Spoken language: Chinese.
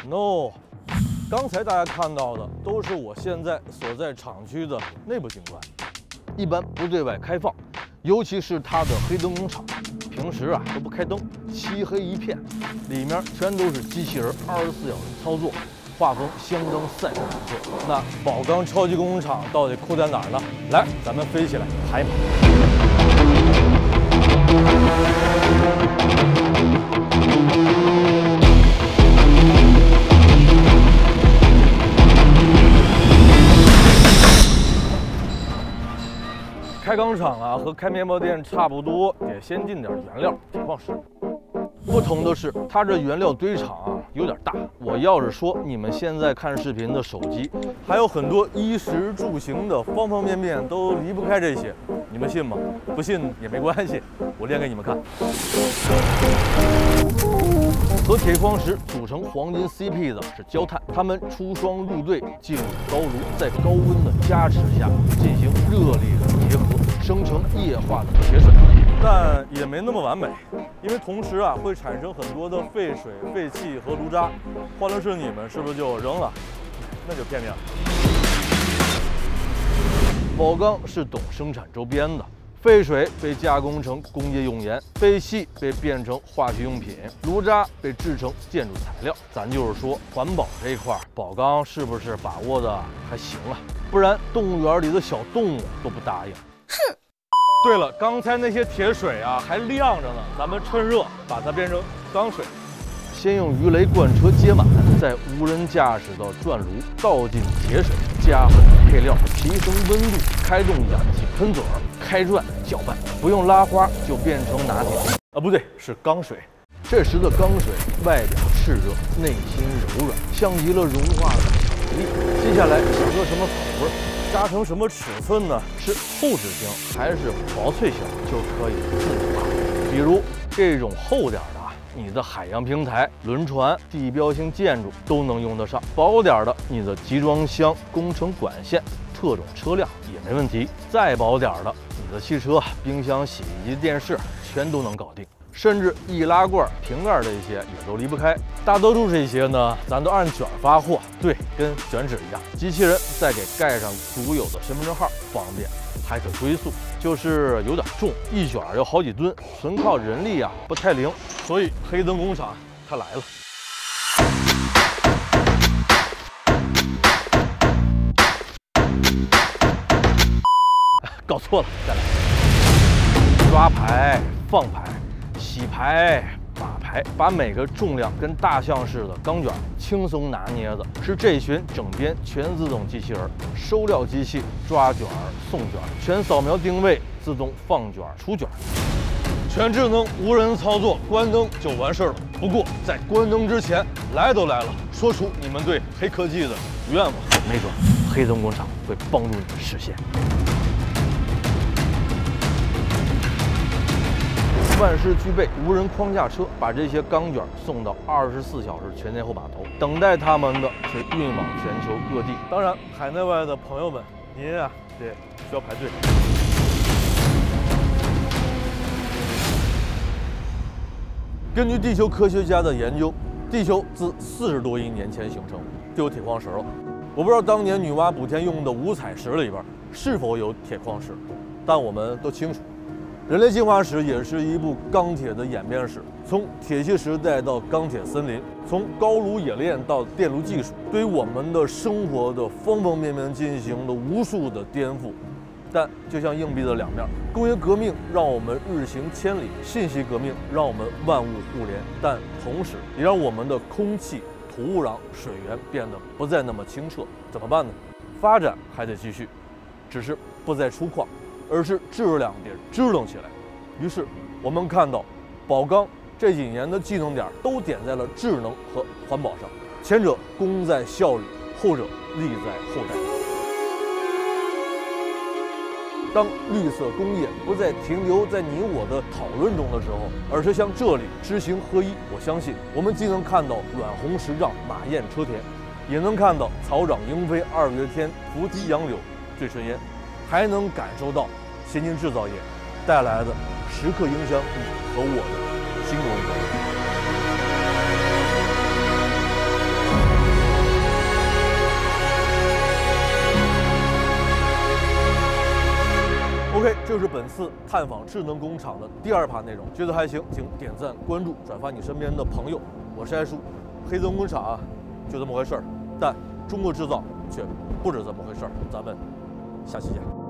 No， 刚才大家看到的都是我现在所在厂区的内部景观，一般不对外开放，尤其是它的黑灯工厂，平时啊都不开灯，漆黑一片，里面全都是机器人，24小时操作，画风相当赛博朋克。那宝钢超级工厂到底酷在哪儿呢？来，咱们飞起来拍吧。 开钢厂啊，和开面包店差不多，得先进点原料，铁矿石。不同的是，它这原料堆场啊有点大。我要是说你们现在看视频的手机，还有很多衣食住行的方方面面都离不开这些，你们信吗？不信也没关系，我练给你们看。和铁矿石组成黄金 CP 的是焦炭，它们出双入对，进入高炉，在高温的加持下进行热烈的结合，生成液化的铁水。但也没那么完美，因为同时啊会产生很多的废水、废气和炉渣。换了是你们，是不是就扔了？那就骗命了。宝钢是懂生产周边的。 废水被加工成工业用盐，废气被变成化学用品，炉渣被制成建筑材料。咱就是说，环保这一块，宝钢是不是把握的还行啊？不然动物园里的小动物都不答应。哼！对了，刚才那些铁水啊还晾着呢，咱们趁热把它变成钢水。 先用鱼雷罐车接满，再无人驾驶的转炉倒进铁水，加好配料，提升温度，开动氧气喷嘴儿，开转搅拌，不用拉花就变成拿铁啊，不对，是钢水。这时的钢水外表炽热，内心柔软，像极了融化的巧克力。接下来想个什么口味？扎成什么尺寸呢？是厚纸型还是薄脆型就可以自己画。比如这种厚点的。 你的海洋平台、轮船、地标性建筑都能用得上。薄点的，你的集装箱、工程管线、特种车辆也没问题。再薄点的，你的汽车、冰箱、洗衣机、电视全都能搞定。甚至易拉罐、瓶盖这些也都离不开。大多数这些呢，咱都按卷发货，对，跟卷纸一样。机器人再给盖上独有的身份证号，方便。 还可追溯，就是有点重，一卷要好几吨，纯靠人力啊不太灵，所以黑灯工厂它来了。搞错了，再来。抓排、放排、洗排、码排，把每个重量跟大象似的钢卷轻松拿捏的是这群整编全自动机器人，收料机器抓卷、送卷，全扫描定位，自动放卷、出卷，全智能无人操作，关灯就完事儿了。不过在关灯之前，来都来了，说出你们对黑科技的愿望，没准黑灯工厂会帮助你们实现。 万事俱备，无人框架车把这些钢卷送到24小时全天候码头，等待他们的是运往全球各地。当然，海内外的朋友们，您啊得需要排队。根据地球科学家的研究，地球自40多亿年前形成，就有铁矿石了。我不知道当年女娲补天用的五彩石里边是否有铁矿石，但我们都清楚。 人类进化史也是一部钢铁的演变史，从铁器时代到钢铁森林，从高炉冶炼到电炉技术，对于我们的生活的方方面面进行了无数的颠覆。但就像硬币的两面，工业革命让我们日行千里，信息革命让我们万物互联，但同时也让我们的空气、土壤、水源变得不再那么清澈。怎么办呢？发展还得继续，只是不再出矿。 而是质量得支棱起来，于是我们看到，宝钢这几年的技能点都点在了智能和环保上，前者功在效率，后者利在后代。当绿色工业不再停留在你我的讨论中的时候，而是向这里知行合一，我相信我们既能看到卵红石杖、马燕车田，也能看到草长莺飞、二月天、菩提杨柳醉春烟。 还能感受到先进制造业带来的时刻影响你和我的新工作。OK， 这就是本次探访智能工厂的第2趴内容。觉得还行，请点赞、关注、转发你身边的朋友。我是艾叔，黑泽工厂啊，就这么回事儿，但中国制造却不止这么回事儿。咱们下期见。